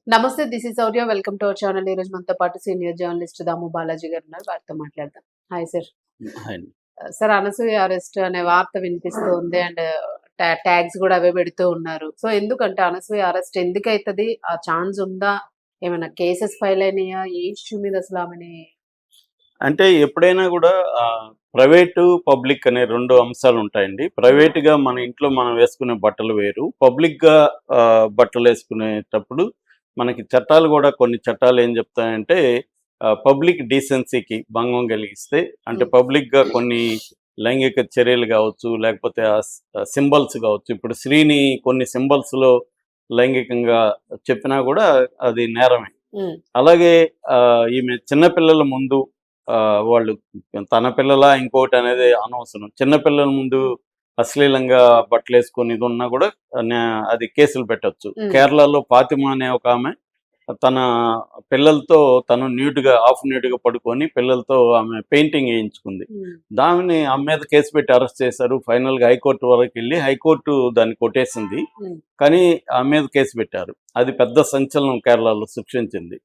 నమస్తే. This is Shaurya. Welcome to our channel. ఈ రోజు మనతో పాటు సీనియర్ జర్నలిస్ట్ దాము బాలాజీ గారు ఉన్నారు. వారితో మాట్లాడదాం. Hi sir. Hi. Sir, Anasuya arrest అనే వార్త వినిపిస్తూ ఉంది అండ్ ట్యాగ్స్ కూడా అవే పెడుతూ ఉన్నారు. సో ఎందుకంటే అనసూయ అరెస్ట్ ఎందుకైతది? ఆ ఛాన్స్ ఉందా? ఏమైనా కేసెస్ ఫైల్ అయినాయా? ఏ ఇష్యూ మీద అసలు ఆమెని అంటే ఎప్పుడైనా కూడా ప్రైవేటు, పబ్లిక్ అనే 2 అంశాలు ఉంటాయండి. ప్రైవేట్‌గా మన ఇంట్లో మనం వేసుకునే బట్టలు వేరు. పబ్లిక్‌గా బట్టలేసుకునేటప్పుడు మనకి చట్టాలు కూడా కొన్ని చట్టాలు ఏం చెప్తాయంటే పబ్లిక్ డీసెన్సీకి భంగం కలిగిస్తే అంటే పబ్లిక్‌గా కొన్ని లైంగిక చర్యలు కావచ్చు, లేకపోతే సింబల్స్ కావచ్చు. ఇప్పుడు శ్రీని కొన్ని సింబల్స్‌లో లైంగికంగా చెప్పినా కూడా అది నేరమే. అలాగే ఈమె చిన్న పిల్లల ముందు వాళ్ళు తన పిల్లలా ఇంకోటి అనేది అనవసరం. చిన్నపిల్లల ముందు అశ్లీలంగా బట్టలేసుకొని ఇది ఉన్నా కూడా అది కేసులు పెట్టొచ్చు. కేరళలో ఫాతిమా అనే ఒక ఆమె తన పిల్లలతో తను హాఫ్ న్యూడ్గా పడుకొని పిల్లలతో ఆమె పెయింటింగ్ వేయించుకుంది. దానిని ఆమె మీద కేసు పెట్టి అరెస్ట్ చేశారు. ఫైనల్గా హైకోర్టు వరకు వెళ్ళి హైకోర్టు దాన్ని కొట్టేసింది. కానీ ఆమె మీద కేసు పెట్టారు. అది పెద్ద సంచలనం కేరళలో సృష్టించింది.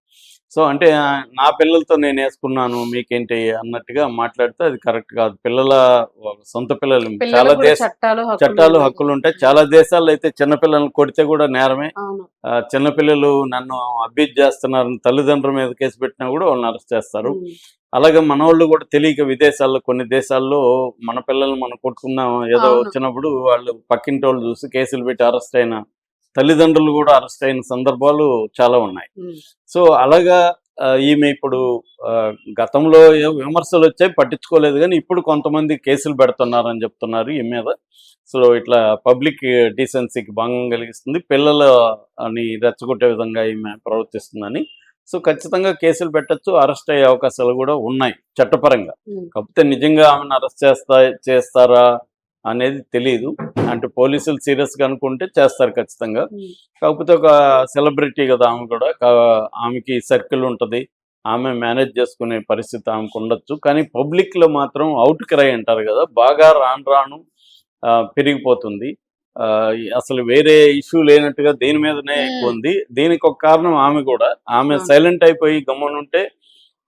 సో అంటే నా పిల్లలతో నేను వేసుకున్నాను మీకేంటి అన్నట్టుగా మాట్లాడితే అది కరెక్ట్ కాదు. సొంత పిల్లలు చాలా చట్టాలు హక్కులు ఉంటాయి. చాలా దేశాల్లో అయితే చిన్నపిల్లల్ని కొడితే కూడా నేరమే. చిన్నపిల్లలు నన్ను అబ్యూజ్ చేస్తున్నారని తల్లిదండ్రుల మీద కేసు పెట్టినా కూడా వాళ్ళని అరెస్ట్ చేస్తారు. అలాగే మనోళ్ళు కూడా తెలియక విదేశాల్లో కొన్ని దేశాల్లో మన పిల్లల్ని మనం కొట్టుకున్నాం ఏదో వచ్చినప్పుడు వాళ్ళు పక్కింటి వాళ్ళు చూసి కేసులు పెట్టి అరెస్ట్ అయిన తల్లిదండ్రులు కూడా అరెస్ట్ అయిన సందర్భాలు చాలా ఉన్నాయి. సో అలాగా ఈమె ఇప్పుడు గతంలో విమర్శలు వచ్చాయి, పట్టించుకోలేదు. కానీ ఇప్పుడు కొంతమంది కేసులు పెడుతున్నారని చెప్తున్నారు ఈ మీద. సో ఇట్లా పబ్లిక్ డీసెన్సీకి భంగం కలిగిస్తుంది, పిల్లలని రెచ్చగొట్టే విధంగా ఈమె ప్రవర్తిస్తుందని. సో ఖచ్చితంగా కేసులు పెట్టచ్చు, అరెస్ట్ అయ్యే అవకాశాలు కూడా ఉన్నాయి చట్టపరంగా. కాకపోతే నిజంగా ఆమెను అరెస్ట్ చేస్తారా అనేది తెలియదు. అంటే పోలీసులు సీరియస్గా అనుకుంటే చేస్తారు ఖచ్చితంగా. కాకపోతే ఒక సెలబ్రిటీ కదా ఆమె కూడా, ఆమెకి సర్కిల్ ఉంటుంది, ఆమె మేనేజ్ చేసుకునే పరిస్థితి ఆమెకు ఉండొచ్చు. కానీ పబ్లిక్లో మాత్రం అవుట్ క్రై అంటారు కదా, బాగా రాను పెరిగిపోతుంది. అసలు వేరే ఇష్యూ లేనట్టుగా దీని మీదనే ఎక్కువ ఉంది. దీనికి ఒక కారణం ఆమె సైలెంట్ అయిపోయి గమ్మునుంటే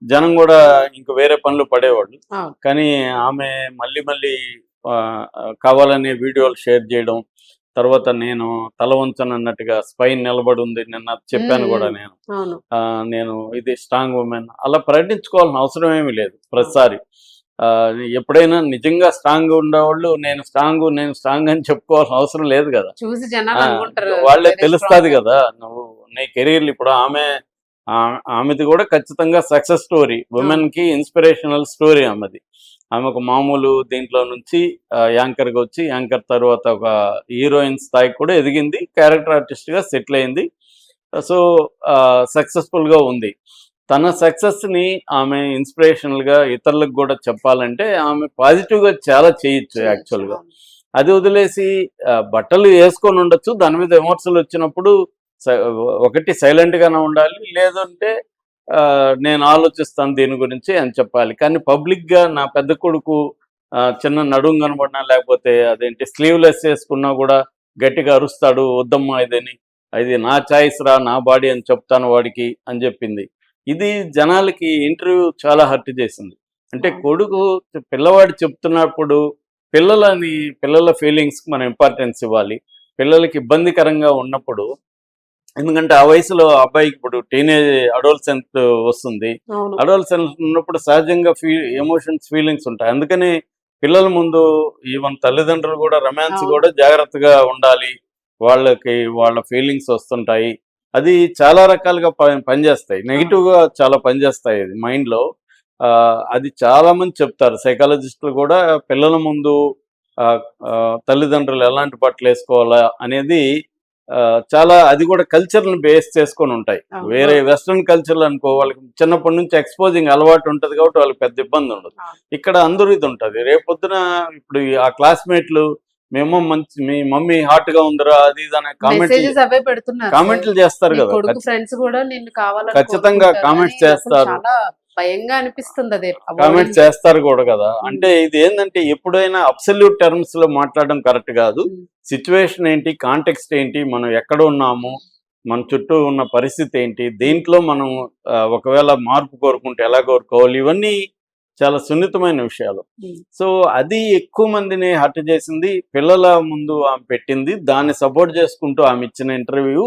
జనం కూడా ఇంక వేరే పనులు పడేవాళ్ళు. కానీ ఆమె మళ్ళీ కావాలనే వీడియోలు షేర్ చేయడం, తర్వాత నేను తల వంచనన్నట్టుగా స్పైన్ నిలబడి ఉంది నిన్న చెప్పాను కూడా నేను ఇది స్ట్రాంగ్ ఉమెన్ అలా ప్రకటించుకోవాల్సిన అవసరం ఏమీ లేదు. ప్రతిసారి ఎప్పుడైనా నిజంగా స్ట్రాంగ్ ఉండేవాళ్ళు నేను స్ట్రాంగ్ అని చెప్పుకోవాల్సిన అవసరం లేదు కదా. వాళ్ళే తెలుస్తుంది కదా. నువ్వు నీ కెరీర్లు ఇప్పుడు ఆమెది కూడా ఖచ్చితంగా సక్సెస్ స్టోరీ, ఉమెన్ కి ఇన్స్పిరేషనల్ స్టోరీ ఆమెది. ఆమె ఒక మామూలు దీంట్లో నుంచి యాంకర్గా వచ్చి యాంకర్ తర్వాత ఒక హీరోయిన్ స్థాయికి కూడా ఎదిగింది, క్యారెక్టర్ ఆర్టిస్ట్గా సెటిల్ అయింది. సో సక్సెస్ఫుల్గా ఉంది. తన సక్సెస్ని ఆమె ఇన్స్పిరేషనల్గా ఇతరులకు కూడా చెప్పాలంటే ఆమె పాజిటివ్గా చాలా చేయొచ్చు యాక్చువల్గా. అది వదిలేసి బట్టలు వేసుకొని ఉండొచ్చు, దాని మీద విమర్శలు వచ్చినప్పుడు ఒకటి సైలెంట్గానే ఉండాలి, లేదంటే నేను ఆలోచిస్తాను దీని గురించి అని చెప్పాలి. కానీ పబ్లిక్గా నా పెద్ద కొడుకు చిన్న నడుము కనబడినా లేకపోతే అదేంటి స్లీవ్లెస్ వేసుకున్నా కూడా గట్టిగా అరుస్తాడు, వద్దమ్మా ఇది నా చాయిస్ రా, నా బాడీ అని చెప్తాను వాడికి అని చెప్పింది. ఇది జనాలకి ఇంటర్వ్యూ చాలా హర్ట్ చేసింది. అంటే పిల్లవాడు చెప్తున్నప్పుడు పిల్లల ఫీలింగ్స్కి మనం ఇంపార్టెన్స్ ఇవ్వాలి. పిల్లలకి ఇబ్బందికరంగా ఉన్నప్పుడు, ఎందుకంటే ఆ వయసులో అబ్బాయికి ఇప్పుడు టీనేజ్ అడోల్సెంట్ వస్తుంది. అడోల్సెంట్ ఉన్నప్పుడు సహజంగా ఎమోషన్స్ ఫీలింగ్స్ ఉంటాయి. అందుకని పిల్లల ముందు ఈవెన్ తల్లిదండ్రులు కూడా రొమాన్స్ కూడా జాగ్రత్తగా ఉండాలి. వాళ్ళ ఫీలింగ్స్ వస్తుంటాయి. అది చాలా రకాలుగా పనిచేస్తాయి, నెగిటివ్గా చాలా పనిచేస్తాయి అది మైండ్లో. అది చాలా మంది చెప్తారు సైకాలజిస్టులు కూడా. పిల్లల ముందు తల్లిదండ్రులు ఎలాంటి బట్టలు వేసుకోవాలా అనేది చాలా, అది కూడా కల్చర్ని బేస్ చేసుకొని ఉంటాయి. వేరే వెస్ట్రన్ కల్చర్లు అనుకో, వాళ్ళకి చిన్నప్పటి నుంచి ఎక్స్పోజింగ్ అలవాటు ఉంటుంది కాబట్టి వాళ్ళకి పెద్ద ఇబ్బంది ఉండదు. ఇక్కడ అందరూ ఇది ఉంటుంది. రేపొద్దున ఇప్పుడు ఆ క్లాస్మేట్లు మీ మమ్మీ హాట్ గా ఉందిరా అది ఇది అనే కామెంట్లు చేస్తారు కదా, ఖచ్చితంగా కామెంట్స్ చేస్తారు, భయంగా అనిపిస్తుంది, అదే కామెంట్స్ చేస్తారు కూడా కదా. అంటే ఇది ఏంటంటే ఎప్పుడైనా అబ్సల్యూట్ టర్మ్స్ లో మాట్లాడడం కరెక్ట్ కాదు. సిచ్యువేషన్ ఏంటి, కాంటెక్స్ట్ ఏంటి, మనం ఎక్కడ ఉన్నాము, మన చుట్టూ ఉన్న పరిస్థితి ఏంటి, దీంట్లో మనం ఒకవేళ మార్పు కోరుకుంటే ఎలా కోరుకోవాలి, ఇవన్నీ చాలా సున్నితమైన విషయాలు. సో అది ఎక్కువ మందిని హర్ట్ చేసింది. పిల్లల ముందు ఆమె పెట్టింది, దాన్ని సపోర్ట్ చేసుకుంటూ ఆమె ఇచ్చిన ఇంటర్వ్యూ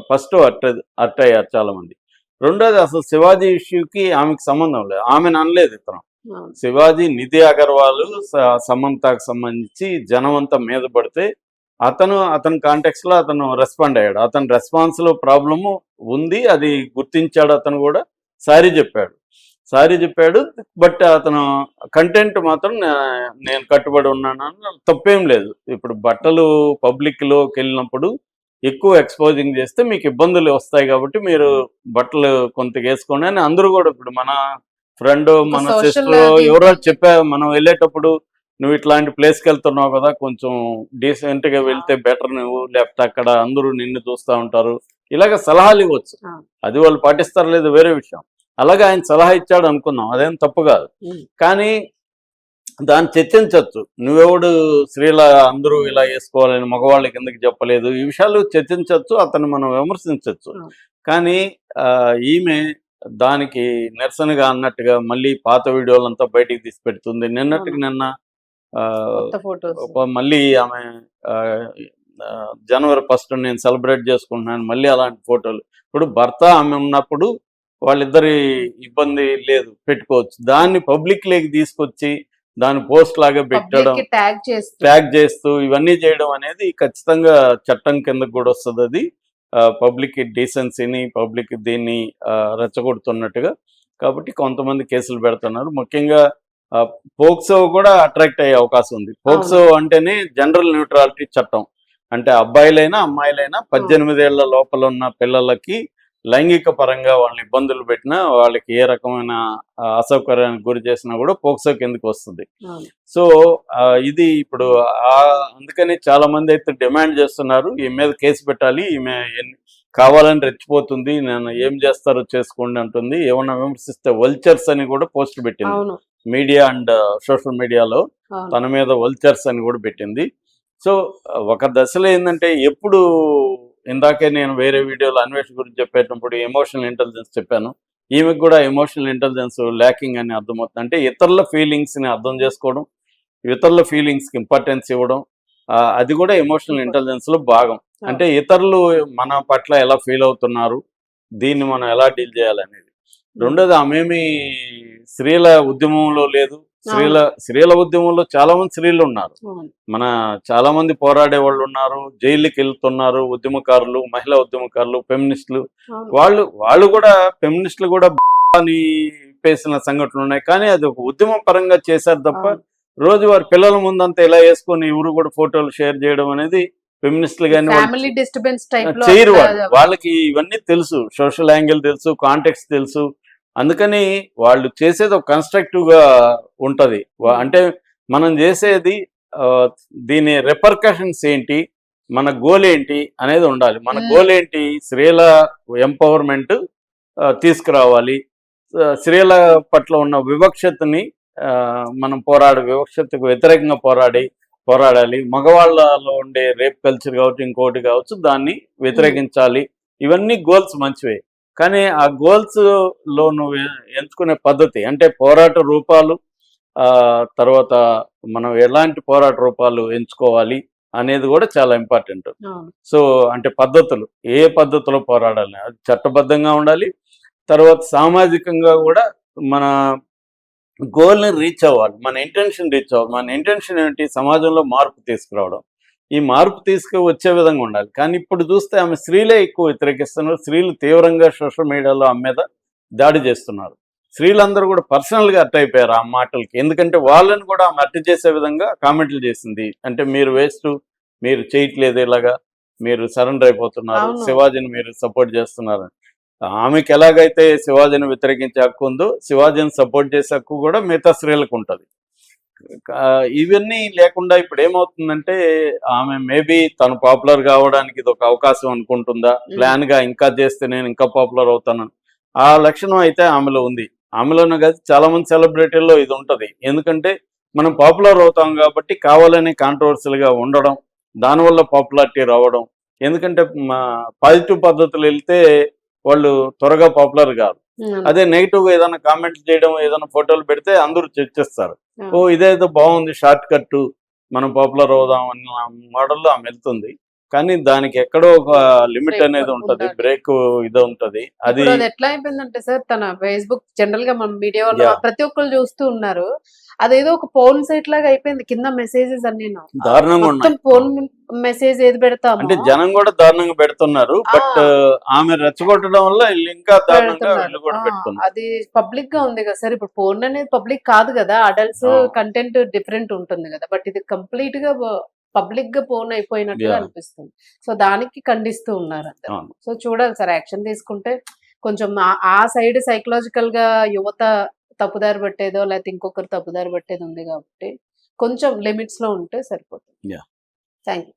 ఫస్ట్ హర్ట్ అయ్యారు చాలా మంది. రెండోది, అసలు శివాజీ ఇష్యూకి ఆమెకి సంబంధం లేదు, ఆమెను అనలేదు ఇతను. శివాజీ, నిధి అగర్వాల్, సమంతకు సంబంధించి జనం అంతా మీద పడితే అతని కాంటెక్స్ లో అతను రెస్పాండ్ అయ్యాడు. అతని రెస్పాన్స్ లో ప్రాబ్లము ఉంది, అది గుర్తించాడు. అతను కూడా సారీ చెప్పాడు. బట్ అతను కంటెంట్ మాత్రం నేను కట్టుబడి ఉన్నాను, తప్పేం లేదు. ఇప్పుడు బట్టలు పబ్లిక్ లోకి వెళ్ళినప్పుడు ఎక్కువ ఎక్స్పోజింగ్ చేస్తే మీకు ఇబ్బందులు వస్తాయి, కాబట్టి మీరు బట్టలు కొంత వేసుకోండి అని అందరూ కూడా, ఇప్పుడు మన ఫ్రెండ్, మన సిస్టర్ ఎవరో చెప్పారు, మనం వెళ్ళేటప్పుడు నువ్వు ఇట్లాంటి ప్లేస్కి వెళ్తున్నావు కదా, కొంచెం డీసెంట్గా వెళ్తే బెటర్ నువ్వు, లేకపోతే అక్కడ అందరూ నిన్ను చూస్తూ ఉంటారు, ఇలాగ సలహాలు ఇవ్వచ్చు. అది వాళ్ళు పాటిస్తారు లేదు వేరే విషయం. అలాగే ఆయన సలహా ఇచ్చాడు అనుకున్నాం, అదేం తప్పు కాదు. కానీ దాన్ని చర్చించవచ్చు. నువ్వెవడు స్త్రీల అందరూ ఇలా వేసుకోవాలని మగవాళ్ళకి ఎందుకు చెప్పలేదు, ఈ విషయాలు చర్చించవచ్చు, అతను మనం విమర్శించవచ్చు. కానీ ఈమె దానికి నిరసనగా అన్నట్టుగా మళ్ళీ పాత వీడియోలంతా బయటికి తీసి పెడుతుంది. నిన్నటికి నిన్న మళ్ళీ ఆమె జనవరి 1 నేను సెలబ్రేట్ చేసుకుంటున్నాను, మళ్ళీ అలాంటి ఫోటోలు. ఇప్పుడు భర్త ఆమె ఉన్నప్పుడు వాళ్ళిద్దరి ఇబ్బంది లేదు, పెట్టుకోవచ్చు. దాన్ని పబ్లిక్ లేకి తీసుకొచ్చి దాని పోస్ట్ లాగా పెట్టడం, ట్యాగ్ చేస్తూ ఇవన్నీ చేయడం అనేది ఖచ్చితంగా చట్టం కిందకు కూడా వస్తుంది. అది పబ్లిక్ డీసెన్సీని, పబ్లిక్ దీన్ని రెచ్చగొడుతున్నట్టుగా. కాబట్టి కొంతమంది కేసులు పెడుతున్నారు. ముఖ్యంగా పోక్సో కూడా అట్రాక్ట్ అయ్యే అవకాశం ఉంది. పోక్సో అంటేనే జనరల్ న్యూట్రాలిటీ చట్టం. అంటే అబ్బాయిలైనా అమ్మాయిలైనా 18 ఏళ్ల లోపల ఉన్న పిల్లలకి లైంగిక పరంగా వాళ్ళని ఇబ్బందులు పెట్టినా, వాళ్ళకి ఏ రకమైన అసౌకర్యానికి గురి చేసినా కూడా పోక్సో కిందకి వస్తుంది. సో ఇది ఇప్పుడు అందుకని చాలా మంది అయితే డిమాండ్ చేస్తున్నారు, ఈమె మీద కేసు పెట్టాలి, ఈమె కావాలని రెచ్చిపోతుంది, నేను ఏం చేస్తారో చేసుకోండి అంటుంది, ఏమన్నా విమర్శిస్తే వల్చర్స్ అని కూడా పోస్ట్ పెట్టింది మీడియా అండ్ సోషల్ మీడియాలో. తన మీద వల్చర్స్ అని కూడా పెట్టింది. సో ఒక దశలో ఏంటంటే, ఎప్పుడు ఇందాకే నేను వేరే వీడియోలో అన్వేషణ గురించి చెప్పేటప్పుడు ఎమోషనల్ ఇంటెలిజెన్స్ చెప్పాను, ఈమెకు కూడా ఎమోషనల్ ఇంటెలిజెన్స్ ల్యాకింగ్ అని అర్థమవుతుంది. అంటే ఇతరుల ఫీలింగ్స్ని అర్థం చేసుకోవడం, ఇతరుల ఫీలింగ్స్కి ఇంపార్టెన్స్ ఇవ్వడం, అది కూడా ఎమోషనల్ ఇంటెలిజెన్స్లో భాగం. అంటే ఇతరులు మన పట్ల ఎలా ఫీల్ అవుతున్నారు, దీన్ని మనం ఎలా డీల్ చేయాలనేది. రెండోది, ఆమెమి స్త్రీల ఉద్యమంలో లేదు. స్త్రీల ఉద్యమంలో చాలా మంది స్త్రీలు ఉన్నారు, మన చాలా మంది పోరాడే వాళ్ళు ఉన్నారు, జైలుకి వెళ్తున్నారు, ఉద్యమకారులు, మహిళా ఉద్యమకారులు, ఫెమినిస్టులు. వాళ్ళు కూడా ఫెమినిస్టులు కూడా అని పేసిన సంఘటనలు ఉన్నాయి. కానీ అది ఒక ఉద్యమం పరంగా చేశారు తప్ప, రోజు వారి పిల్లల ముందంతా ఇలా వేసుకొని ఎవరు కూడా ఫోటోలు షేర్ చేయడం అనేది ఫెమినిస్టులు కానీ చేయరు. వాళ్ళకి ఇవన్నీ తెలుసు, సోషల్ యాంగిల్ తెలుసు, కాంటెక్స్ట్ తెలుసు. అందుకని వాళ్ళు చేసేది ఒక కన్స్ట్రక్టివ్గా ఉంటుంది. అంటే మనం చేసేది దీని రిపర్కషన్స్ ఏంటి, మన గోల్ ఏంటి అనేది ఉండాలి. మన గోల్ ఏంటి, స్త్రీల ఎంపవర్మెంట్ తీసుకురావాలి, స్త్రీల పట్ల ఉన్న వివక్షతని మనం వివక్షతకు వ్యతిరేకంగా పోరాడాలి, మగవాళ్ళలో ఉండే రేప్ కల్చర్ కావచ్చు, ఇంకోటి కావచ్చు, దాన్ని వ్యతిరేకించాలి. ఇవన్నీ గోల్స్ మంచివే. కానీ ఆ గోల్స్ లో నువ్వు ఎంచుకునే పద్ధతి, అంటే పోరాట రూపాలు, తర్వాత మనం ఎలాంటి పోరాట రూపాలు ఎంచుకోవాలి అనేది కూడా చాలా ఇంపార్టెంట్. సో అంటే పద్ధతులు, ఏ పద్ధతిలో పోరాడాలి, అది చట్టబద్ధంగా ఉండాలి. తర్వాత సామాజికంగా కూడా మన గోల్ని రీచ్ అవ్వాలి, మన ఇంటెన్షన్ రీచ్ అవ్వాలి. మన ఇంటెన్షన్ ఏంటి, సమాజంలో మార్పు తీసుకురావడం. ఈ మార్పు తీసుకువచ్చే విధంగా ఉండాలి. కానీ ఇప్పుడు చూస్తే ఆమె స్త్రీలే ఎక్కువ వ్యతిరేకిస్తున్నారు. స్త్రీలు తీవ్రంగా సోషల్ మీడియాలో ఆమె మీద దాడి చేస్తున్నారు. స్త్రీలందరూ కూడా పర్సనల్గా అట్ అయిపోయారు ఆ మాటలకి. ఎందుకంటే వాళ్ళని కూడా ఆమె అట్టు చేసే విధంగా కామెంట్లు చేసింది. అంటే మీరు వేస్ట్, మీరు చేయట్లేదు, ఇలాగా మీరు సరెండర్ అయిపోతున్నారు, శివాజీని మీరు సపోర్ట్ చేస్తున్నారు. ఆమెకి ఎలాగైతే శివాజీని వ్యతిరేకించే హక్కు ఉందో, శివాజీని సపోర్ట్ చేసే హక్కు కూడా మిగతా స్త్రీలకు ఉంటుంది. ఇవన్నీ లేకుండా ఇప్పుడు ఏమవుతుందంటే, ఆమె మేబీ తను పాపులర్ కావడానికి ఇది ఒక అవకాశం అనుకుంటుందా, ప్లాన్ గా ఇంకా చేస్తే నేను ఇంకా పాపులర్ అవుతాను, ఆ లక్షణం అయితే ఆమెలో ఉంది. ఆమెలోనే కాదు, చాలా మంది సెలబ్రిటీల్లో ఇది ఉంటుంది. ఎందుకంటే మనం పాపులర్ అవుతాం కాబట్టి కావాలని కాంట్రవర్సీలుగా ఉండడం, దానివల్ల పాపులారిటీ రావడం, ఎందుకంటే పాజిటివ్ పద్ధతులు వెళ్తే వాళ్ళు త్వరగా పాపులర్ కాదు. అదే నెగిటివ్ గా ఏదైనా కామెంట్స్ చేయడం, ఏదైనా ఫోటోలు పెడితే అందరూ చర్చిస్తారు. ఓ ఇదేదో బాగుంది, షార్ట్ కట్, మనం పాపులర్ అవుదాం అన్న మోడల్లో ఆమె వెళ్తుంది. కానీ దానికి ఎక్కడో ఒక లిమిట్ బ్రేక్ అనేది ఉంటది, ఉండాలి. బ్రేక్ ఇది ఉంటది. అది ఇప్పుడు అది ఎట్లా అయిపోయిందంటే సార్, తన ఫేస్‌బుక్ జనరల్ గా మనం మీడియా వాళ్ళు యాహ్! ప్రతి ఒక్కళ్ళు చూస్తూ ఉన్నారు. అదేదో ఒక పోర్న్ సైట్ లాగా అయిపోయింది. కింద మెసేజెస్ అన్నీను. దారుణంగా మొత్తం ఉన్నాయి. పోర్న్ మెసేజ్ ఏది పెడతామో అంటే జనం కూడా దారుణంగా పెడుతున్నారు. ఆ! బట్ ఆమె రెచ్చగొట్టడం వల్ల వీళ్ళు ఇంకా దారుణంగా పెడుతున్నారు. వీళ్ళు కూడా పెడుతున్నారు. అది పబ్లిక్ గా ఉంది కదా సార్. ఇప్పుడు పోర్న్ అనేది పబ్లిక్ కాదు కదా. అడల్ట్స్ ఆ! కంటెంట్ డిఫరెంట్ ఉంటుంది కదా. బట్ ఇది కంప్లీట్ గా పబ్లిక్ గా పోర్న్ అయిపోయినట్టుగా యాహ్! అనిపిస్తుంది. సో దానికి ఖండిస్తూ ఉన్నారు అందరూ. అవును. సో చూడాలి సార్, యాక్షన్ తీసుకుంటే కొంచెం ఆ సైడ్ సైకలాజికల్ గా యువత తప్పుదారి పట్టేదో లేకపోతే ఇంకొకరు తప్పుదారి పట్టేది ఉంది కాబట్టి కొంచెం లిమిట్స్ లో ఉంటే సరిపోతుంది. యాహ్! Thank you.